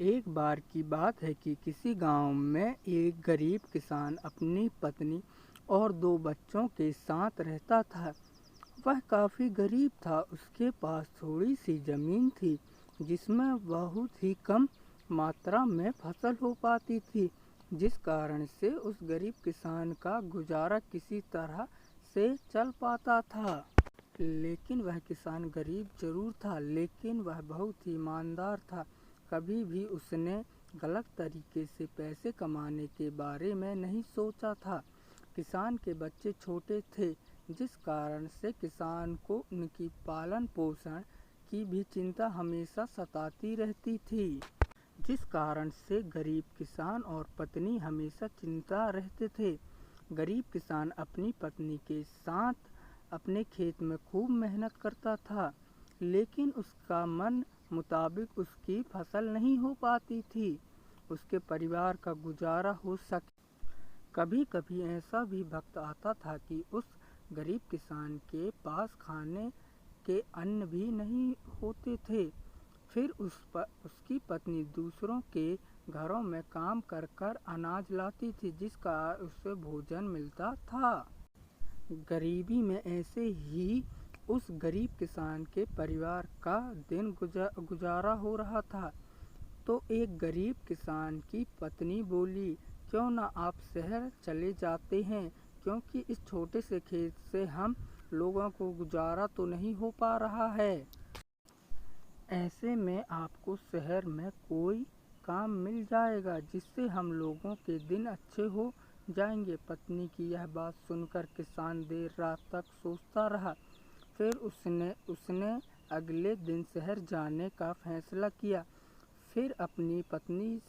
एक बार की बात है कि किसी गांव में एक गरीब किसान अपनी पत्नी और दो बच्चों के साथ रहता था। वह काफ़ी गरीब था। उसके पास थोड़ी सी ज़मीन थी जिसमें बहुत ही कम मात्रा में फसल हो पाती थी, जिस कारण से उस गरीब किसान का गुजारा किसी तरह से चल पाता था। लेकिन वह किसान गरीब जरूर था, लेकिन वह बहुत ही ईमानदार था। कभी भी उसने गलत तरीके से पैसे कमाने के बारे में नहीं सोचा था। किसान के बच्चे छोटे थे, जिस कारण से किसान को उनकी पालन पोषण की भी चिंता हमेशा सताती रहती थी, जिस कारण से गरीब किसान और पत्नी हमेशा चिंता रहते थे। गरीब किसान अपनी पत्नी के साथ अपने खेत में खूब मेहनत करता था, लेकिन उसका मन मुताबिक उसकी फसल नहीं हो पाती थी। उसके परिवार का गुजारा हो सके। कभी कभी ऐसा भी वक्त आता था कि उस गरीब किसान के पास खाने के अन्न भी नहीं होते थे। फिर उसकी पत्नी दूसरों के घरों में काम कर कर अनाज लाती थी, जिसका उसे भोजन मिलता था। गरीबी में ऐसे ही उस गरीब किसान के परिवार का दिन गुजारा हो रहा था। तो एक गरीब किसान की पत्नी बोली, क्यों ना आप शहर चले जाते हैं, क्योंकि इस छोटे से खेत से हम लोगों को गुजारा तो नहीं हो पा रहा है। ऐसे में आपको शहर में कोई काम मिल जाएगा जिससे हम लोगों के दिन अच्छे हो जाएंगे। पत्नी की यह बात सुनकर किसान देर रात तक सोचता रहा। फिर उसने उसने अगले दिन शहर जाने का फैसला किया। फिर अपनी पत्नी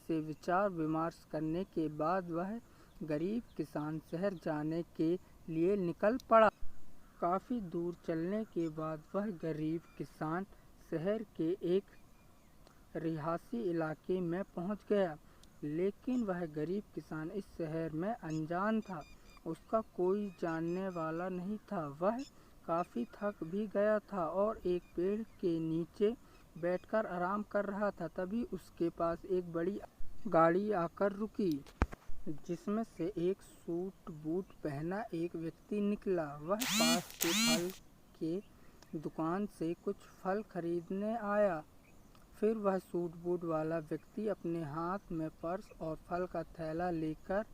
से विचार विमर्श करने के बाद वह गरीब किसान शहर जाने के लिए निकल पड़ा। काफ़ी दूर चलने के बाद वह गरीब किसान शहर के एक रिहायशी इलाके में पहुंच गया। लेकिन वह गरीब किसान इस शहर में अनजान था। उसका कोई जानने वाला नहीं था। वह काफ़ी थक भी गया था और एक पेड़ के नीचे बैठकर आराम कर रहा था। तभी उसके पास एक बड़ी गाड़ी आकर रुकी, जिसमें से एक सूट बूट पहना एक व्यक्ति निकला। वह पास के फल के दुकान से कुछ फल खरीदने आया। फिर वह सूट बूट वाला व्यक्ति अपने हाथ में पर्स और फल का थैला लेकर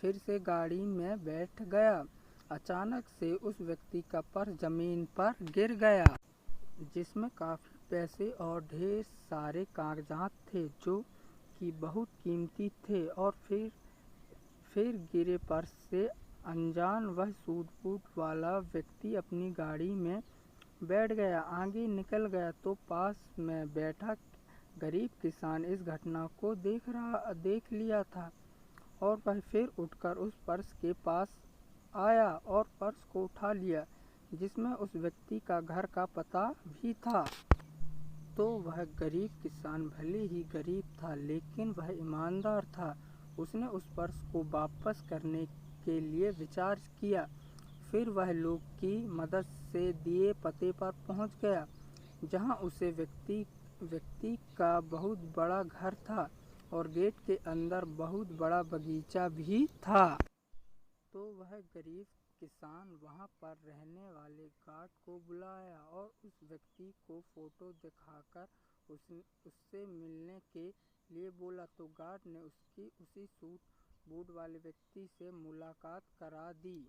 फिर से गाड़ी में बैठ गया। अचानक से उस व्यक्ति का पर्स जमीन पर गिर गया, जिसमें काफ़ी पैसे और ढेर सारे कागजात थे जो कि बहुत कीमती थे। और फिर गिरे पर्स से अनजान वह सूट बूट वाला व्यक्ति अपनी गाड़ी में बैठ गया, आगे निकल गया। तो पास में बैठा गरीब किसान इस घटना को देख लिया था और वह फिर उठकर उस पर्स के पास आया और पर्स को उठा लिया, जिसमें उस व्यक्ति का घर का पता भी था। तो वह गरीब किसान भले ही गरीब था, लेकिन वह ईमानदार था। उसने उस पर्स को वापस करने के लिए विचार किया। फिर वह लोग की मदद से दिए पते पर पहुंच गया, जहां उसे व्यक्ति का बहुत बड़ा घर था और गेट के अंदर बहुत बड़ा बगीचा भी था। तो वह गरीब किसान वहां पर रहने वाले गार्ड को बुलाया और उस व्यक्ति को फोटो दिखाकर उससे मिलने के लिए बोला। तो गार्ड ने उसकी उसी सूट बूट वाले व्यक्ति से मुलाकात करा दी।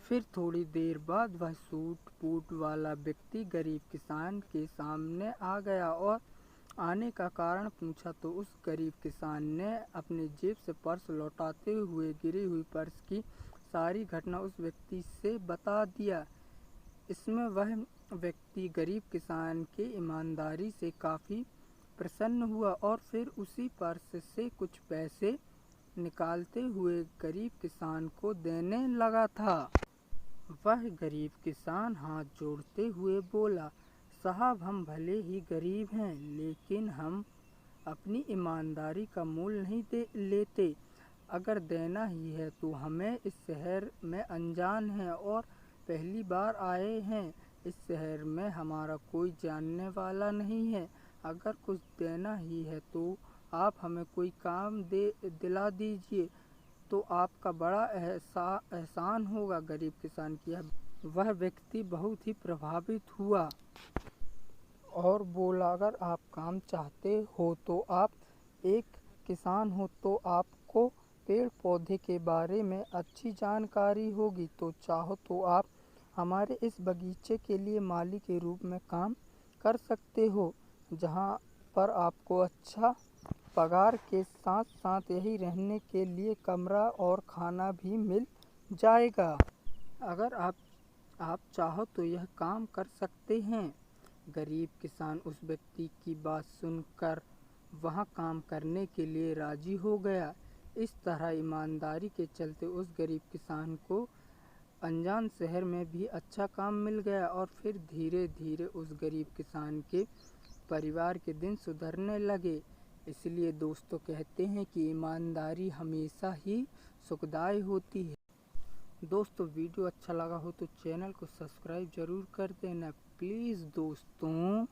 फिर थोड़ी देर बाद वह सूट बूट वाला व्यक्ति गरीब किसान के सामने आ गया और आने का कारण पूछा। तो उस गरीब किसान ने अपने जेब से पर्स लौटाते हुए गिरी हुई पर्स की सारी घटना उस व्यक्ति से बता दिया। इसमें वह व्यक्ति गरीब किसान के ईमानदारी से काफ़ी प्रसन्न हुआ और फिर उसी पर्स से कुछ पैसे निकालते हुए गरीब किसान को देने लगा था। वह गरीब किसान हाथ जोड़ते हुए बोला, साहब हम भले ही गरीब हैं, लेकिन हम अपनी ईमानदारी का मूल नहीं लेते। अगर देना ही है तो हमें इस शहर में अनजान हैं और पहली बार आए हैं। इस शहर में हमारा कोई जानने वाला नहीं है। अगर कुछ देना ही है तो आप हमें कोई काम दिला दीजिए तो आपका बड़ा एहसान होगा। गरीब किसान किया। वह व्यक्ति बहुत ही प्रभावित हुआ और बोला, अगर आप काम चाहते हो तो आप एक किसान हो तो आपको पेड़ पौधे के बारे में अच्छी जानकारी होगी, तो चाहो तो आप हमारे इस बगीचे के लिए माली के रूप में काम कर सकते हो, जहाँ पर आपको अच्छा पगार के साथ साथ यही रहने के लिए कमरा और खाना भी मिल जाएगा। अगर आप चाहो तो यह काम कर सकते हैं। गरीब किसान उस व्यक्ति की बात सुनकर वहाँ काम करने के लिए राजी हो गया। इस तरह ईमानदारी के चलते उस गरीब किसान को अनजान शहर में भी अच्छा काम मिल गया और फिर धीरे धीरे उस गरीब किसान के परिवार के दिन सुधरने लगे। इसलिए दोस्तों कहते हैं कि ईमानदारी हमेशा ही सुखदायी होती है। दोस्तों वीडियो अच्छा लगा हो तो चैनल को सब्सक्राइब ज़रूर कर देना प्लीज़ दोस्तों।